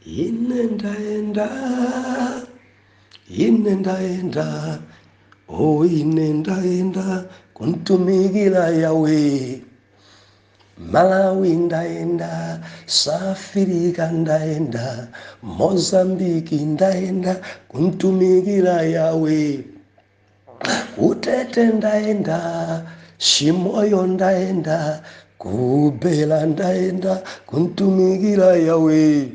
Inendaenda, inendaenda, oh inendaenda, kuntumikila Yawe. Malawi ndaenda, Safirika ndaenda, Mozambiki ndaenda, kuntumikila Yawe. Utete ndaenda, Shimoyo ndaenda, Kubela ndaenda, kuntumikila Yawe.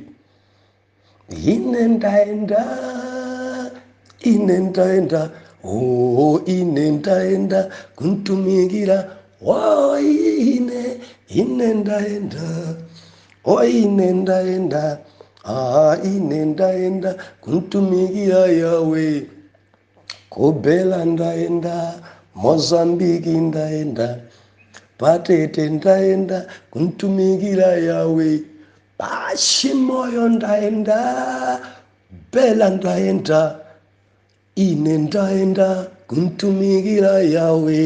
Inendaenda, oh inendaenda, kuntumikila. Oh inendaenda, oh inendaenda, inendaenda, kuntumikila Yawe. Kubela ndaenda, Mozambiki ndaenda, Patete ndaenda, kuntumikila Yawe. Shimoyo ndaenda, Bela ndaenda, ine ndaenda, kuntumikila Yawe.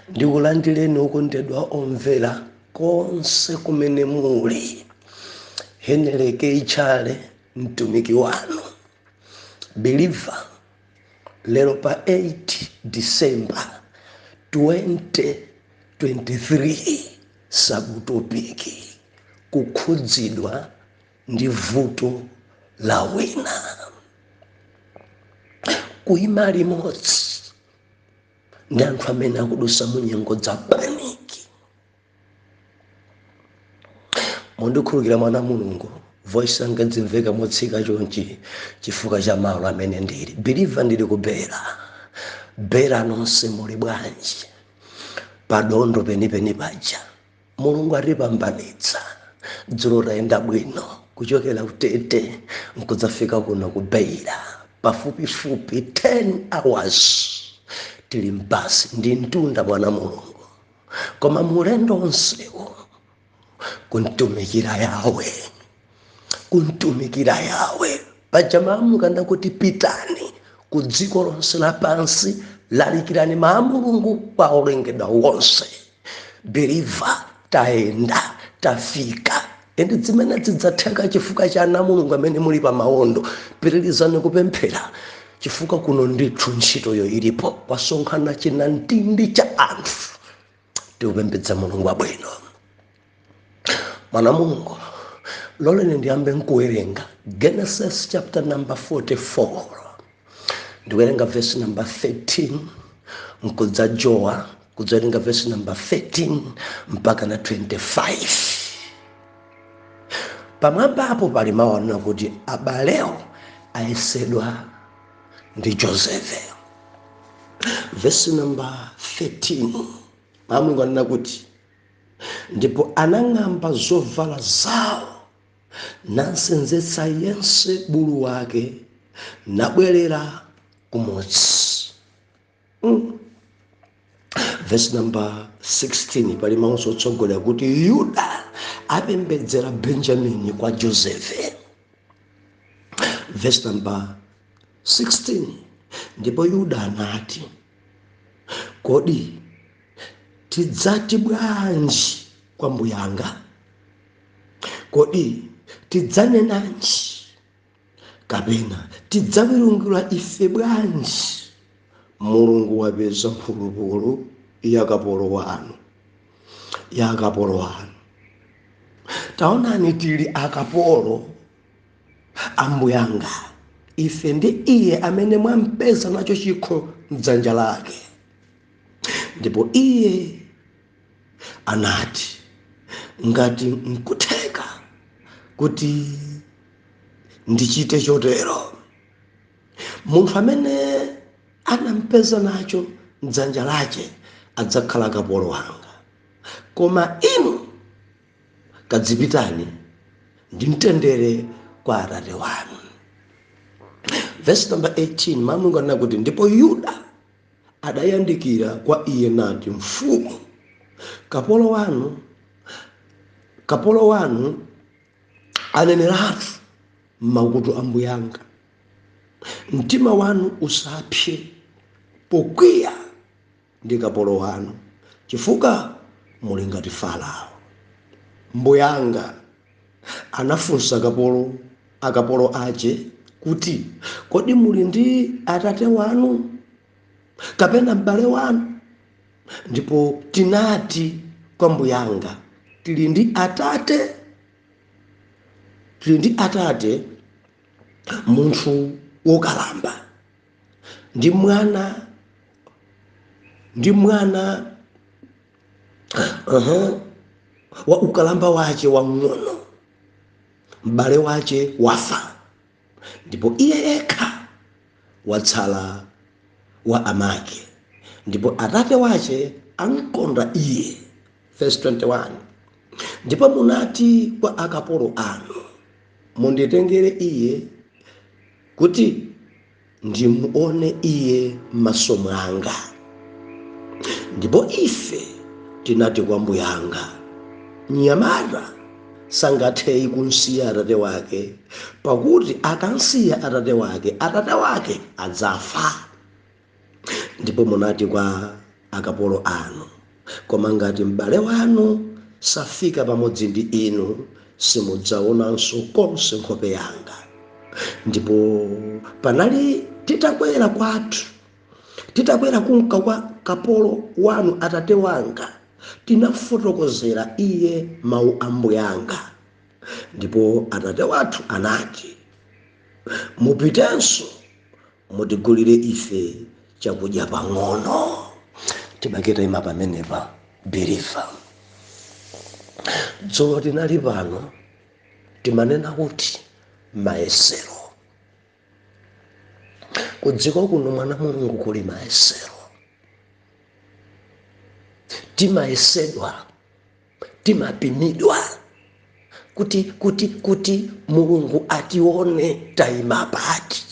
Ndikulandireni okondedwa omvera konse kumene muli. Heneleke Ichale mtumiki wanu believer, lero pa 8 December 2023, sabutopiki kukhudzidwa ndi vuto la wina. Kuyima limodzi ndi anthu amene akudusa mu nyengo za paniki. Mundikhulukira mwana Mulungu, voice yanga dzimveka motsika chonchi chifukwa cha malo amene ndili. Believer ndili kubera. Bera nonse muli bwanji? Padondo penipeni paja Mulungu atipambanitsa. Dzulo tayenda bwino kuchokera Utete nkudzafika kuno kubeira pafupifupi 10 hours tili mbasi ndi mtunda mwana Mulungu. Koma mulendo onsewo kuntumikira Yawe, kuntumikira Yawe. Paja maamukanda kuti pitani ku dziko lonse lapansi, lalikirani mawu a Mulungu kwa olengedwa wonse. Believer taenda, tafika. Endi zimene zidzatheka chifukwa cha ana Mulungu amene muli pa mawondo. Pitirizani kupemphera chifukwa kuno ndithu ntchitoyo ilipo. Kwasonkhana chinandindi cha anthu. Tikupembedza Mulungu abwino. Mwana Mulungu, loleni ndiyambe nkuwerenga Genesis chapter number 44. Ndikuwerenga verse number 13 nkudza Jowa kudzawerenga verse number 13 mpaka na 25. Pamwamba apo pali mawu kuti abaleo ayesedwa ndi Josefe. Verse number 13 Mulungu anena kuti ndipo anang'amba zovala zawo nasenzetsa yense bulu wake nabwerera kumodzi. Verse number 16 pali mawu otsogolera kuti Yuda apembedzera Benjamini kwa Josefe. Verse number 16 ndipo Yuda anati, kodi tidzati bwanji kwa mbuyanga? Kodi tidzanenanji? Kapena tidzawirungula ife bwanji? Mulungu wapeza mphulupulu ya kapolo wanu, ya kapolo wanu. Taonani tili akapolo ambuyanga. Ife ndi iye amene mwampeza nacho chikho mdzanja lake. Ndipo iye anati, ngati nkutheka kuti ndichite chotero, munthu amene anampeza nacho mdzanja lake adzakhala kapolo wanga. Koma inu kadzipitani ndi mtendere kwa Atate wanu. Verse number 18 Mulungu anena kuti ndipo Yuda adayandikira kwa iye nati, mfumu, kapolo wanu aneneratu m'makutu a mbuyanga. Mtima wanu usapse pokwiya ndi kapolo wanu, chifukwa muli ngati Farao. mbuyanga anafunsa akapolo ache kuti kodi muli ndi atate wanu kapena m'bale wanu? Ndipo tinati kwa mbuyanga tili ndi atate munthu wokalamba ndi mwana wa ukalamba wache wang'ono, m'bale wache wafa, ndipo iye yekha watsala wa amake, ndipo atate wache ankonda iye. Verse 21. Ndipo munati kwa akapolo anu munditengere iye kuti ndimuone iye m'maso mwanga. Ndipo ife tinati kwa mbuyanga, mnyamata sangathei kunsiya atate wake, pakuti akansiya atate wake adzafa. Ndipo munati kwa akapolo anu, koma ngati m'bale wanu safika pamodzi ndi inu, simudzaonanso konse nkhope yanga. Ndipo panali titakwera kunka kwa kapolo wanu atate wanga, tinafotokozera iye mawu a mbuyanga. Ndipo atate wathu anati, mupitenso mutigulire ife chakudya pang'ono. Timaketa ima pamenepa birifa. Dzulo tinali pano timanena kuti maesero. Kudziko kuno mwana Mulungu kuli maesero. Timayesedwa, timapimidwa kuti Mulungu atione tayima pati.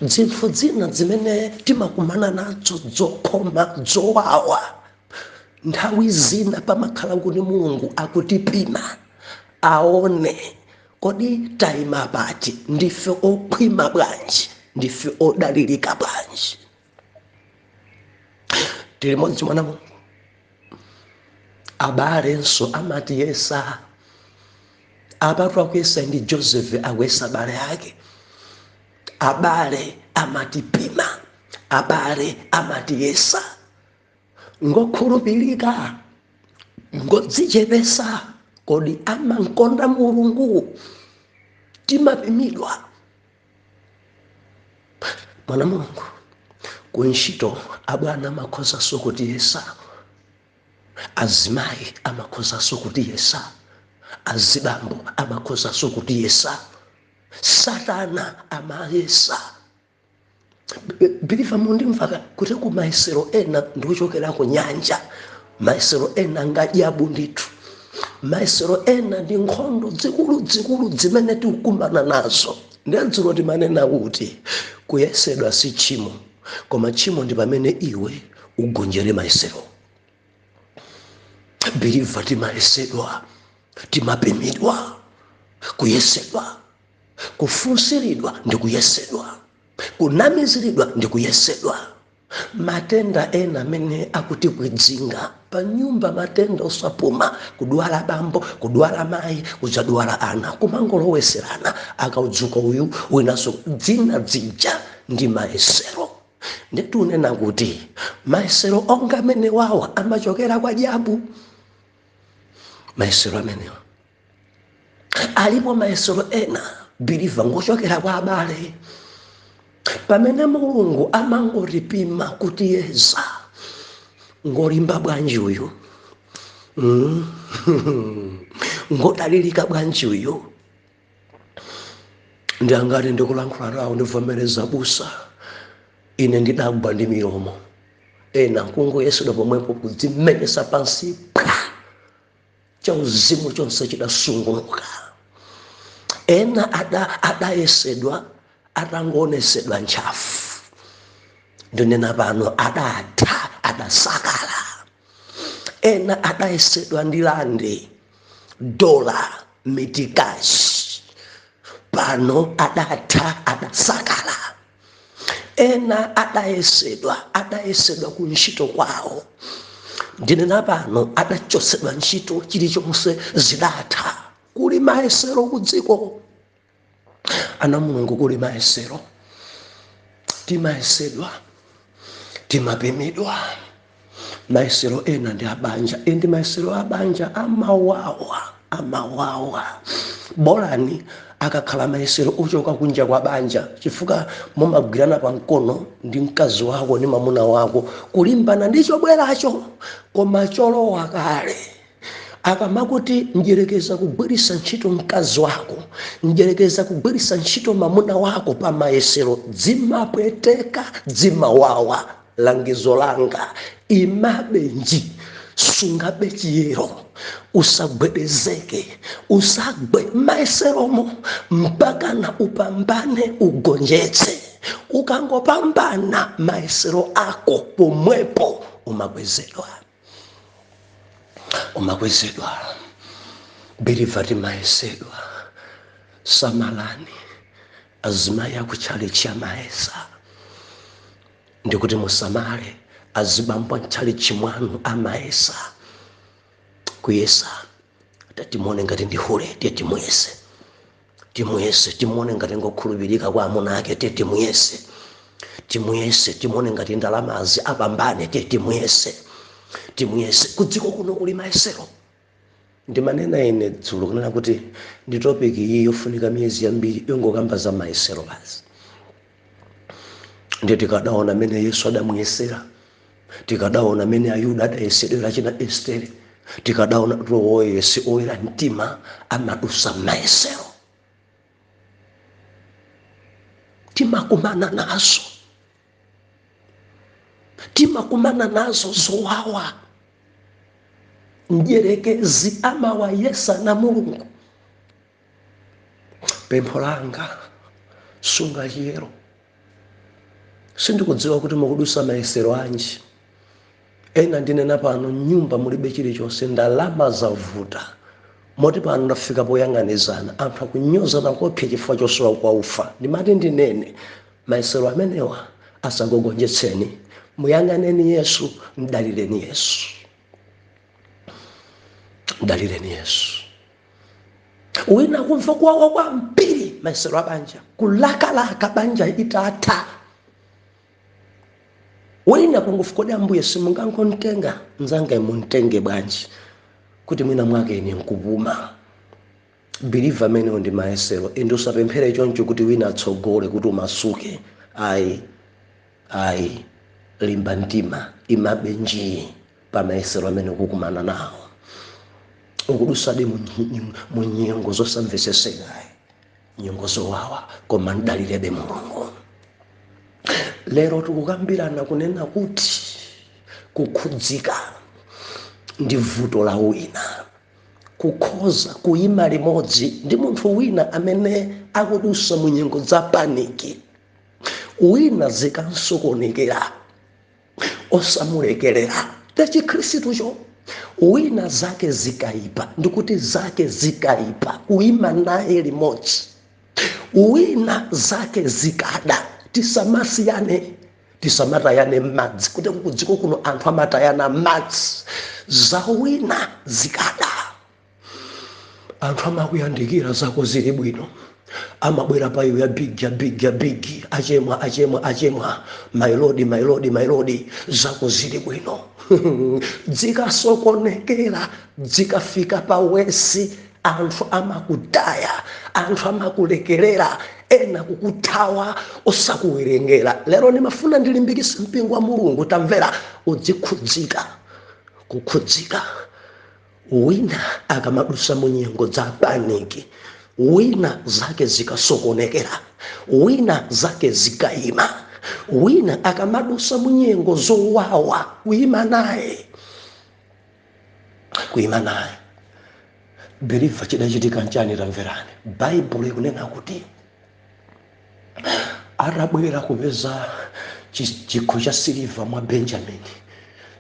Zinthu zina zimene timakumana nazo zokhoma zowawa, nthawi zina pamakhala kuti Mulungu akutipima aone kodi tayima pati, ndife okhwima bwanji, ndife odalirika bwanji. Tili modzi mwana Mulungu. Abalenso amati yesa, abatu akuyesa ndi Joseph akuyesa abale ake. Abale amatipima, abale amati yesa, ngokhulupirika, ngodzichepesa, kodi amankonda Mulungu. Timapimidwa. Mwana Mulungu, kuntchito abwana amakhoza kuti yesa, azimayi amakhoza kuti yesa, azibambo amakhoza kuti yesa, Satana amayesa. Biliva mundimvaka kuti ku maesero ena ndikuchokera ku nyanja, maesero ena ngajabu ndithu, maesero ena ndi nkhondo zikulu zimene tikukumbana nazo. Ndiyadziro timanena kuti kuyesedwa si tchimo, koma tchimo ndi pamene iwe ugonjere maesero. Biliva timayesedwa, timapimidwa, kuyesedwa, kufunsiridwa ndi kuyesedwa, kunamiziridwa ndi kuyesedwa. Matenda ena amene akuti kudzinga pa nyumba, matenda osapuma, kudwala bambo, kudwala mayi, kudzadwala ana, kumangoloweserana, akaudzuka uyu winaso dzina dzija ndi maesero. Nditunena kuti maesero onga amene wawa amachokera kwa jabu. Maesero amenewa alipo maesero ena biliva ngochokera kwa abale. Pamene Mulungu amangotipima kuti yeza, ngolimba bwanji uyu, ngodalirika bwanji uyu. Ndangati ndikulankhula nawo ndivomereza busa, ine ndidagwa ndi milomo. Ena kungoyesedwa pomwepo kudzimenyesa pansi, chauzimu chonse chidasungunuka. Ena adayesedwa atangonesedwa ntchafu. Ndinena pano adasakala. Ena adayesedwa ndi lande, dola, mitikazi, pano adasakala. Ena adayesedwa kuntchito kwawo, ndinena pano adachosedwa ntchito chilichonse zidatha. Kuli mayesero kudziko, ana mulungu, kuli mayesero. Timayesedwa, timapimidwa. Mayesero ena ndi abanja, endi mayesero abanja amawawa. Bolani akakhala mayesero ochoka kunja kwa banja, chifukwa mumagwirana pa mkono ndi mkazi wako ndi mamuna wako kulimbana ndi chobweracho, koma cholowa kale. Akamakuti njerekeza kugwirisa ntchito mkazi wako, njerekeza kugwirisa ntchito mamuna wako pa mayesero, dzimapweteka, dzimawawa. Langizo langa, imabenji sungabe chiyero, usagwedezeke, usagwe mayeseromo mpaka na upambane ugonjetse. Ukangopambana mayesero ako pomwepo umakwezedwa. Belivati mayesedwa. Samalani azimaya kuchali cha maesa, ndikuti musamale azibambwa nchali chimwanu amaesa. Kuyesa tatimone ngati ndihule tiye timuyese timone ngati ngokhulupirika kwa amuna ake tiye timuyese timone ngati ndalamazi apambane tiye timuyese. Kudziko kuno kuli mayesero. Ndimanena ine dzulo kunena kuti ndi topic iyi yofunika miyezi yambiri yongokamba za mayesero basi. Ndiye tikadaona mene Yesu adamuyesera, tikadaona mene Ayuda adayesedwera china Estere, tikadaona Roho Yesu oyera mtima amadusa mayesero. Timakumana nazo zowawa. Njerekezi amawayesa na Mulungu. Pempho langa, sunga chiyero. Sindikudziwa kuti mukudusa mayesero anji. Ena ndinena pano nyumba mulibe chilichonse, ndalama zavuta. Moti pano ndafika poyang'anizana, anthu akunyozana kopya chifukwa chosowa kwa ufa. Ndimati ndinene, mayesero amenewa asagogonjetseni. Muyang'aneni Yesu, mdalireni Yesu. Wina kumva kuwawa kwa mpiri mayesero abanja, kulakalaka banja itatha. Wina kungufukoda mbuye simungankontenga nzanga imuntenge bwanji kuti mwina mwake ine nkupuma. Believer mene ndi mayesero, endo sapemphere choncho kuti wina atsogole kuti umasuke. Ayi limba mtima, imabenji pa mayesero amene ukukumana nawo. Ukudusadi mu nyengo zosamveseseka, nyengo zowawa, koma ndalirebe Mulungu. Lero tikukambirana kunena kuti kukhudzika ndi vuto la wina, kukhoza kuyima limodzi ndi munthu wina amene akudusa mu nyengo za paniki. Wina zikansokonekera osamulekerera tachikhristucho. Wina zake zikaipa, ndikuti zake zikaipa kuyima naye limodzi. Wina zake zikada, tisamatayane madzi, kuti kudziko kuno anthu amatayana madzi. Za wina zikada, anthu amakuyandikira zako zili bwino, amabwera pa iwe bigi, achemwa, my lord, zako zili bwino. Dzikasokonekera, dzikafika pa wesi, anthu amakutaya, anthu amakulekerera, ena kukuthawa osakuwerengera. Lero nimafuna ndilimbikise mpingo wa Mulungu, tamvera, udzikhudzika. Kukhudzika. Wina akamadusa mu nyengo za paniki, wina zake zikasokonekera, wina zake zikayima, wina akamadusa mu nyengo zowawa, kuyima naye. Believer chidachitika nchani tamverani. Bible ikunena kuti arabwera kupeza chikho cha siliva mwa Benjamin,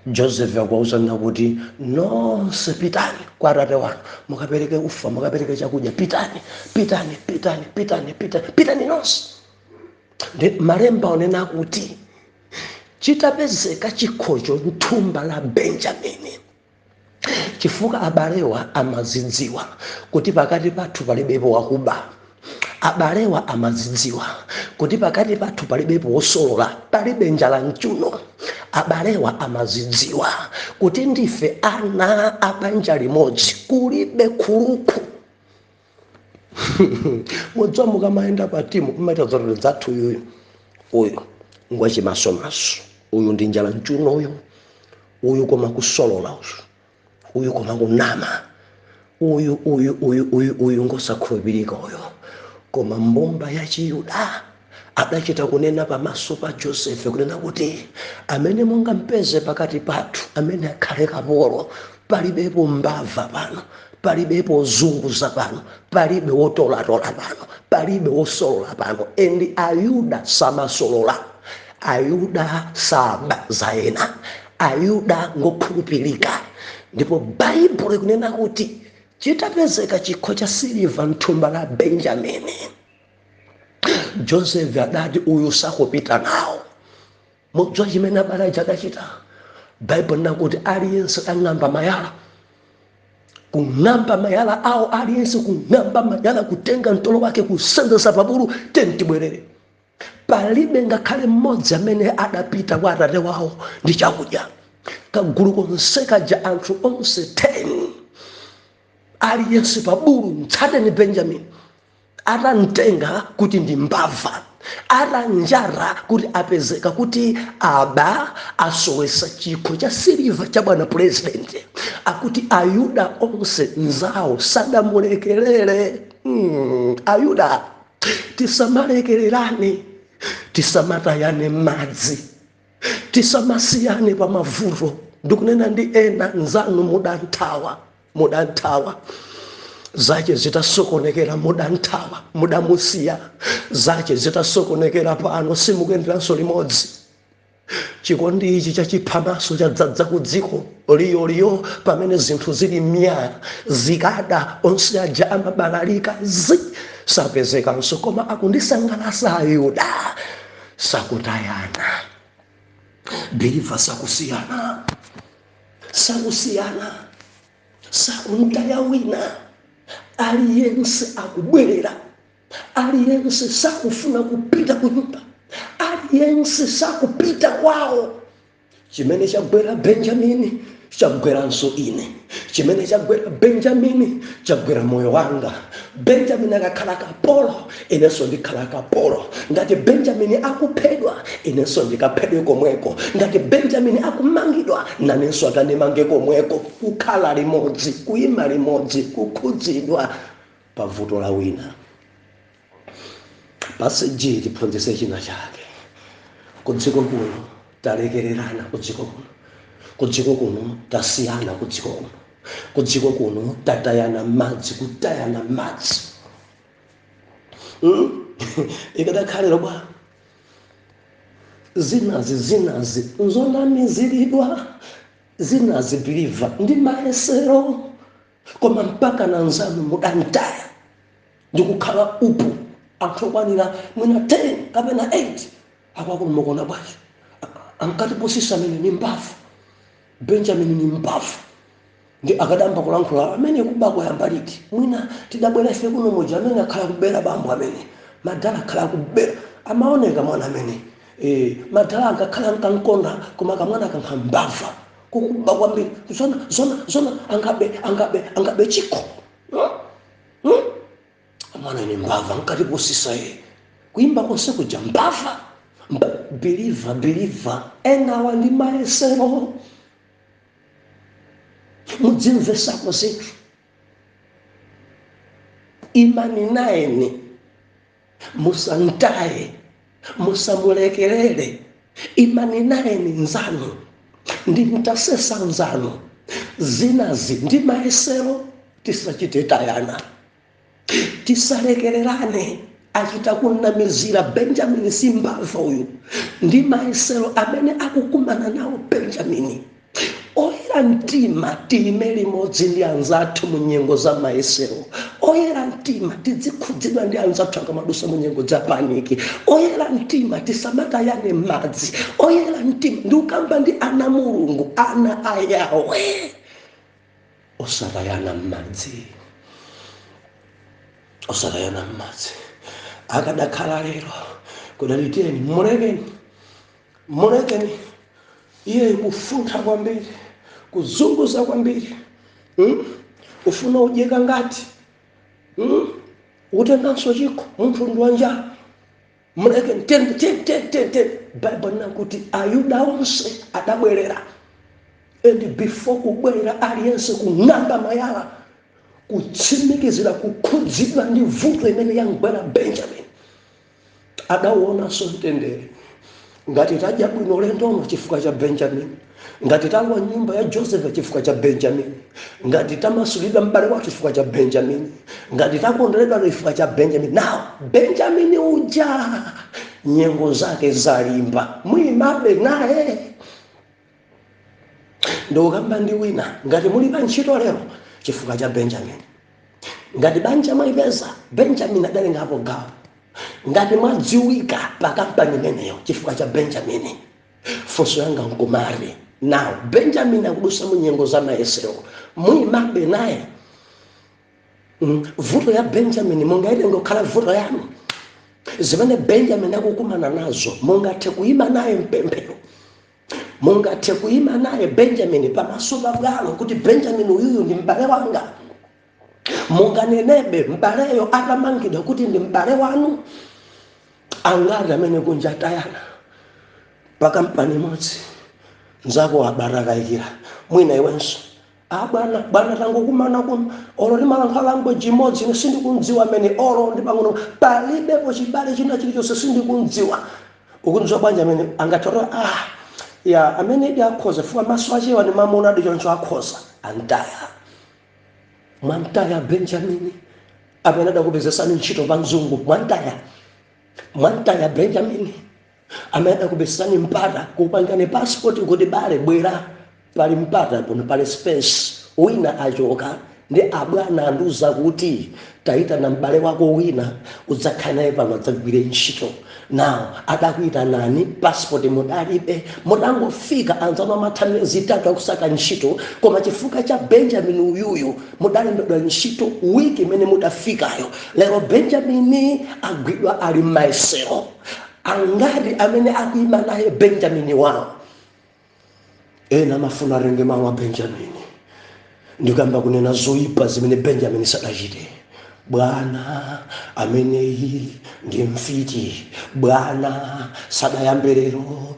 Joseph akuwauza kuti nonse pitani kwa atate wanu, mukapereke ufa, mukapereke chakudya, pitani nonse. Malemba onena kuti chitapezeka chikhocho mthumba la Benjamini, chifukwa abalewa amazidziwa kuti pakati pathu palibepo wakuba. Abalewa amazidziwa kuti pakati pathu palibepo wosolola, palibe njala mchuno. Abalewa amazidziwa kuti ndife ana abanja limodzi, kulibe khuluku. Mudziwa mukamaenda patimu kumaita zoti zathu uyu ngwachimasomaso, uyu ndi njala mchuno, uyu koma kusolola, uyu koma kunama, uyu ngosakhulupirika uyu. Koma mbumba ya Chiyuda adachita kunena pamaso pa Josefe kunena kuti amene mungampeze pakati pathu amene akhale kapolo, palibepo mbava pano, palibepo zunguza pano, palibe wotolatola pano, palibe wosolola pano. Endi Ayuda samasolola, Ayuda saba zaena, Ayuda ngokhulupirika. Ndipo Baibulo kunena kuti chitapezeka chikho cha siliva mthumba la Benjamini, Joseph adati uyu sakupita nawo. Mudziwa chimene abale adachita? Baibulo nakuti aliyense ang'amba mayala, kung'amba mayala awo, aliyense kung'amba mayala, kutenga mtolo wake kusendesa pabulu, tibwerere. Palibe ngakhale mmodzi amene adapita kwa atate wawo ndi chakudya. Kagulu konse kaja anthu onse 10 aliyense pabulu mtsateni Benjamini, atamtenga kuti ndi mbava, atanjara kuti apezeka kuti aba asowesa chikho cha siliva cha bwana president, akuti Ayuda onse nzawo sadamulekelere. Ayuda tisamalekelerane, tisamatayane madzi, tisamasiyane pa mavuto. Ndikunena ndi ena nzanu mudantawa zache zitasokonekera, mudamusiya zache zitasokonekera pano, simukuyenderanso limodzi. Chikondi ichi chachiphamaso chadzadza ku dziko liyo pamene zinthu zili mya zikada, onse aja amabalalika sapezekanso. Koma akundisangalatsa Ayuda sakutayana, Biliva sakusiyana, sakuntaya wina. Aliyense akubwerera, aliyense sakufuna kupita kunyumba, aliyense sakupita kwawo. Chimene chagwera Benjamini chagweranso ine, chimene chagwera Benjamini chagwera moyo wanga. Benjamini akakhala kapolo, inenso ndikhala kapolo. Ngati Benjamini akuphedwa, inenso ndikaphedwe komweko. Ngati Benjamini akumangidwa, nanenso akandimange komweko. Kukhala limodzi, kuyima limodzi, kukhudzidwa pavuto la wina. Pasiji tiphunzitse china chake. Kudziko kuno talekererana, kudziko kuno tasiyana, kudziko kuno tatayana madzi, kutayana madzi. Ikadakhalira kwa zinazi nzonamiziridwa, zinazi Biliva ndi mayesero, koma mpaka na nzanu mudantaya ndikukhala upu anthu okwanira mwina 10 kapena 8 akwakumukona bwacho. Ankatiposisa amene ni mbavu, Benjamini ni mbavu. Ndi akadamba kulankhula amene kubakwa yamba liti, mwina tidabwera ife kuno moja amene akhala kubera bambo amene madala akhala kubera amaoneka mwana amene madala akakhala nkankonda koma kamwana kankambava kukuba kwambiri zona angabe chiko mwana ni mbava nkatiposisa kuimba konse kuja mbava. Biliva enawa ndi mayesero, mudzimvesako zinthu. Imani naeni, musantaye, musamulekelere. Imani naeni nzanu, ndi mtasesa nzanu. Zinazi ndi mayesero, tisachite tayana, tisalekererane. Achita kunamizira Benjamini simbava uyu ndi mayesero amene akukumana nawo Benjamini. Oyera oyera mtima tiyime limodzi ndi anzathu mu nyengo za mayesero. Oyera mtima tizikhudzidwa ndi anzathu akamadusa mu nyengo za paniki. Oyera mtima tisamatayane madzi. Oyera mtima ndi ukamba ndi ana Mulungu, ana a Yawe, osatayana madzi, osatayana madzi. Akadakhala lero kudaliteni mulekeni iye kufuntha kwambiri, kuzunguza kwambiri, ufuna udyeka ngati utenganso chikho munthu ndi wanja. Mulekeni tente Bible nakuti Ayuda onse adabwerera, and before kubwerera aliyense kung'amba mayala kutsimikizira kukhudzidwa ndi vuto imene yangwera Benjamin. Adaonanso mtendere. Ngati tadya bwino lendono chifukwa cha Benjamin, ngati talowa nyumba ya Joseph chifukwa cha Benjamin, ngati tamasulidwa m'bale wathu chifukwa cha Benjamin, ngati takondweredwa chifukwa cha Benjamin. Now Benjamin uja nyengo zake zalimba, muyimabe naye. Ndokamba ndi wina ngati muli pa ntchito lero chifukwa cha Benjamin, ngati banja mwayipeza Benjamin adalengapo gawo, ngati mwadziwika pa kampani imeneyo chifukwa cha Benjamin, funso yanga nkumari. Now Benjamin akudusa mu nyengo za mayesero, muyimabe naye. Vuto ya Benjamin mungaite ngokhala vuto yanu. Zimene Benjamin akukumana nazo mungathe kuyima naye mpemphero, mungathe kuyima naye Benjamin pamaso pa bwalo kuti Benjamin uyuyu ndi m'bale wanga. Munganenebe m'baleyo atamangidwa kuti ndi m'bale wanu. Angati amene kunja tayana pa kampani imodzi nzako abarakayikira mwina iwenso bwana tangokumana kuno olo ndi malankha language imodzi ine sindikundziwa amene olo ndi pang'ono palibepo chibale china chilichonse sindikundziwa. Ukundziwa bwanji amene angatero ya amene idi akhoza fuwa maso achewa ndi mamuna adi choncho akhoza antaya. Mwantaya Benjamin amene adakupezesani ntchito pa mzungu, mwantaya Benjamin amene adakupezesani mpata kupangane passport kuti bale bwera pali mpata pono pali space. Wina achoka ndi abwana anduza kuti taita na m'bale wako wina udzakhala naye pano adzagwire ntchito. Now adakuita nani passport mudalibe, mudangofika anzano amathamira zitatu akusaka ntchito, koma chifukwa cha Benjamin uyuyu mudalembedwa ntchito wiki imene mudafikayo. Lero Benjamin agwidwa ali m'mayesero. Angati amene akuyima naye Benjamin wawo ena mafuna renge mawu a Benjamin ndikamba kunena zoyipa zimene Benjamin sadachite. Bwana ameneyi ndi mfiti, bwana sadayambelero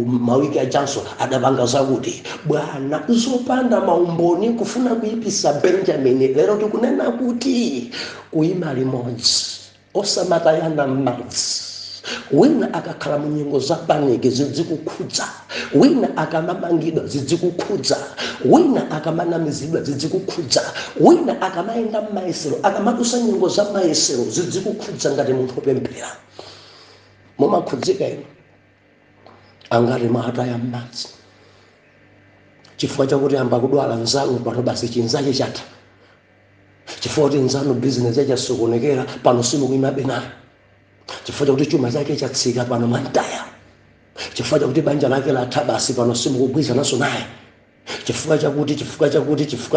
mawiki achanso adapanga zakuti, bwana zopanda maumboni kufuna kuyipisa Benjamin. Lero tikunena kuti kuyima limodzi osamatayana madzi. Wina akakhala mu nyengo za paniki zidzikukhudza, wina akamamangidwa zidzikukhudza, wina akamanamizidwa zidzikukhudza, wina akamayenda m'mayesero akamadusa nyengo za mayesero zidzikukhudza ngati munthu opemphera. Mumakhudzika inu angati mwataya m'madzi chifukwa chakuti amba kudwala nzanu pano basi chinzache chatha, chifukwa kuti nzanu business yake yasokonekera pano simukuyimabe nayo, chifukwa chakuti chuma chake chatsika pano mwantaya, chifukwa chakuti banja lake latha basi pano simukugwiza naso naye, chifukwa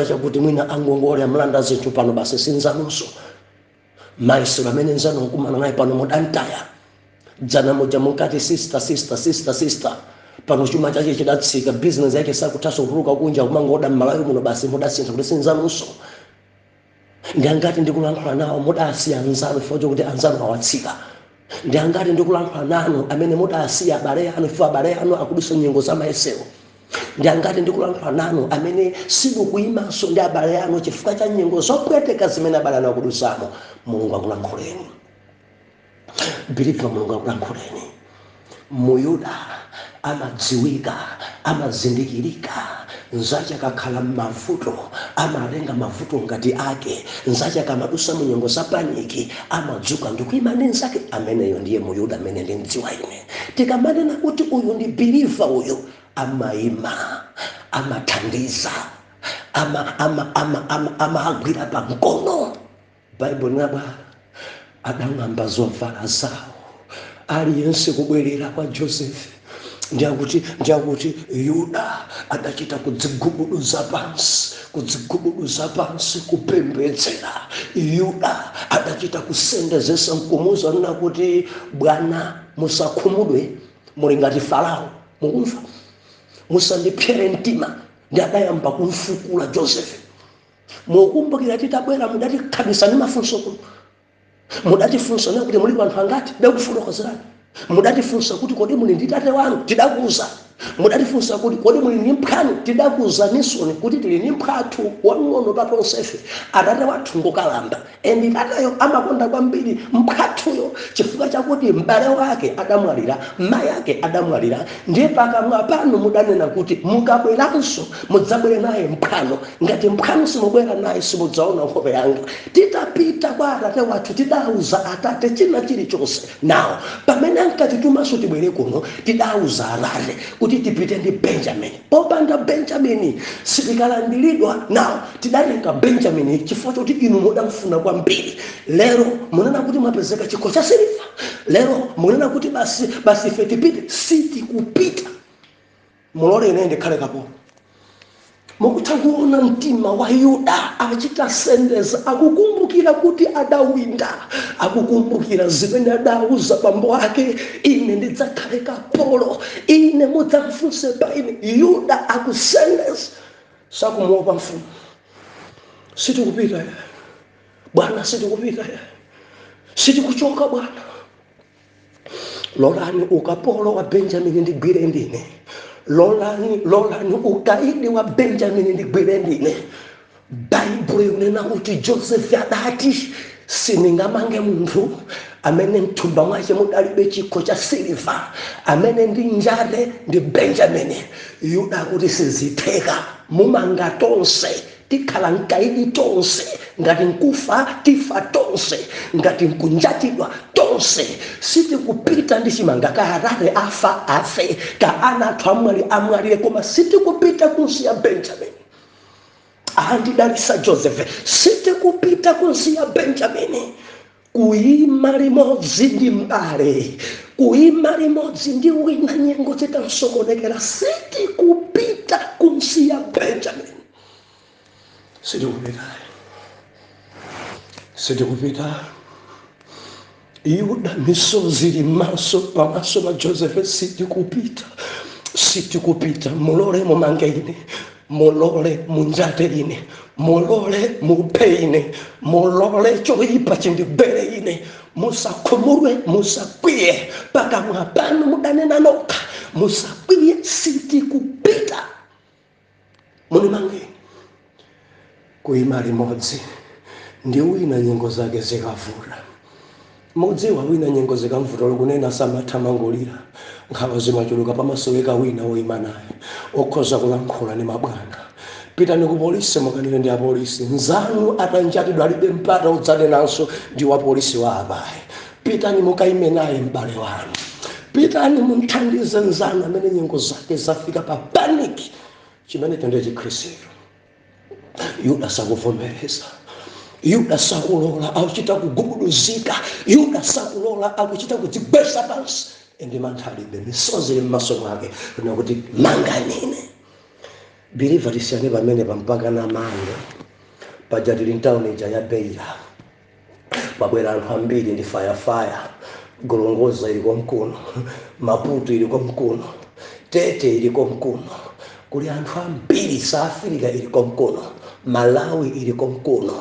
chakuti mwina angongole amlanda zinthu pano basi sinzanunso. Mayesero amene nzanu nkumana naye pano mudantaya. Dzana moja munkati sister pano chuma chake chidatsika, business yake sakuthaso kutuluka kunja kumangoda m'malawi muno basi mudasintha kuti sinzanunso. Ndiangati ndikulankhula nawo mudasiya anzanu chifukwa kuti anzanu awatsika. Ndiangati ndikulankhula nanu amene mudasiya abale anu chifukwa abale anu akudusa nyengo za mayesero. Ndiangati ndikulankhula nanu amene simukuyimanso ndi abale anu chifukwa cha nyengo zopweteka zimene abale anu akudusamo. Mulungu akulankhuleni. Biliva Mulungu akulankhuleni. Muyuda amadziwika, amazindikirika, nzache akakhala m'mavuto amalenga mavuto ngati ake, nzache akamadusa mu nyengo za paniki amadzuka ndikuyima ndi nzake. Ameneyo ndiye Muyuda amene ndimdziwa ine. Tikamanena kuti uyu ndi biliva uyu amayima amathandiza amagwira pamkono. Bible ngaba adang'amba zovala zawo aliyense kubwerera kwa Joseph ndiyakuti Yuda adachita kudzigubuduza pansi kupembedzera. Yuda adachita kusendezesa mkumuza nakuti bwana musakhumudwe muli ngati Farao mukumva musandipyere mtima. Ndadayamba kumfukula Joseph. Mukumbukira titabwera mudatikhamisa ndi mafunso kuno, mudatifunsa nakuti muli anthu angati ndakufotokozerani, mudatifunsa kuti kodi muli ndi tate wanu tidakuwuza, mudatifunsa kuti kodi muli ndi mphwanu tidakuwuzanisoni kuti tili ndi mphwathu wang'ono pa tonsefe. Atate wathu ngokalamba endi tateyo amakonda kwambiri mphwathuyo chifukwa chakuti m'bale wake adamwalira, mayi ake adamwalira. Ndiye pakamwa panu mudanena kuti mukabweranso mudzabwere naye mphwano, ngati mphwano simubwera naye simudzaona nkhope yanga. Titapita kwa atate wathu tidawuza atate china chilichonse. Nawo pamene ankatitumanso tibwere kuno tidawuza atate kuti tipite ndi Benjamini. Popanda Benjamini sitikalandiridwa. Nawo tidatenga Benjamini chifukwa choti inu mudamfuna kwambiri. Lero munena kuti mwapezeka chikho cha siliva, lero munena kuti basi ife tipite. Sitikupita. Mulole ine ndikhale kapolo. Mukutha kuona mtima wa Yuda achita sendeza, akukumbukira kuti adawinda, akukumbukira zimene adawuza bambo ake, ine ndidzakhale kapolo, ine mudzamfunse pa ine. Yuda akusendeza, sakumuopa mfumu. Sitikupita ya bwana, sitikupita ya, sitikuchoka bwana. Lolani ukapolo wa Benjamini ndigwire ndine. Lolani ukaidi wa Benjamini ndigwire ndine. Bible inena kuti Joseph adati siningamange munthu amene mthumba mwace mudalibe chikho cha siliva, amene ndi njale ndi Benjamini. Yuda akuti sizitheka, mumanga tonse tikhala nkaidi tonse, ngati nkufa tifa tonse, ngati nkunjatidwa tonse. Sitikupita ndi chimanga ka Harare afa afe, ka ana athu amwalire, koma sitikupita kunsiya Benjamini. Andidalisa Joseph, sitikupita kunsiya Benjamini. Kuima limodzi ndi mbale, kuima limodzi ndi wina nyengo zitamsokonekera. Sitikupita kunsiya Benjamini. Sitikupita. Yuda misozi limaso pamaso pa Joseph. Sitikupita. Mulole mumange ine, mulole munjate ine, mulole muphe ine, mulole choyipa chindigwere ine. Musakhumudwe, musakwiye, pakamwa panu mudanena nokha, musakwiye. Sitikupita. Munimange kuima limodzi ndi wina nyengo zake zikavula. Mudziwa wina nyengo zikamvuta lokunena samathamangulira, nkhawa zimachuluka pamasoweka wina woima naye okhoza kulankhula ndi mabwana. Pitani ku polisi mukanene ndi apolisi. Nzanu atanjatidwa alibe mpata udzanenanso ndi wapolisi wa apayi. Pitani mukaime naye m'bale wanu. Pitani mumthandize nzanu amene nyengo zake zafika pa paniki. Chimene tende chikhristu. Yuda sakuvomereza. Yuda sakulola akuchita kugubuduzika. Yuda sakulola akuchita kudzigwetsa pansi. Endi manthalibe misozi m'maso mwake kuti manganine. Believer tisiyane pamene pampaka na manga pajatili ntawuni ija ya Beira. Pabwera anthu ambiri ndi fire. Golongoza iliko mkuno, Maputo iliko mkuno, Tete iliko mkuno. Kuli anthu ambiri, South Africa iliko mkuno, Malawi iliko mkuno,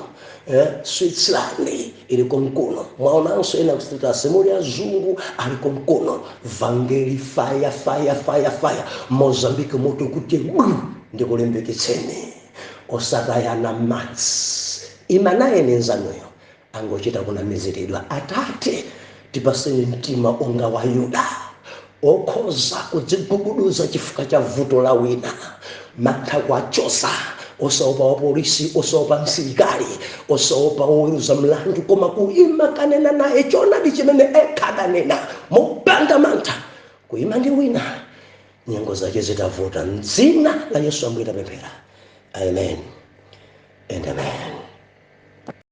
Switzerland iliko mkuno. Mwaonanso ena kusita semuri azungu aliko mkuno. Vangeli fire. Mozambique moto kuti ndikulembeketseni osatayana madzi. Imanaye nenzanoyo angochita kunamiziridwa. Atate tipaseni mtima onga wa Yuda, okhoza kudzigubuduza chifukwa cha vuto la wina. Mantha kwachosa, osaopa wa polisi, osaopa msilikali, osaopa oweruza mlandu, koma kuima kanena naye choonadi chimene ekhadanena mopanda mantha. Kuima ndi wina nyengo zake zitavuta. M'dzina la Yesu ambuye tapemphera, amen and amen.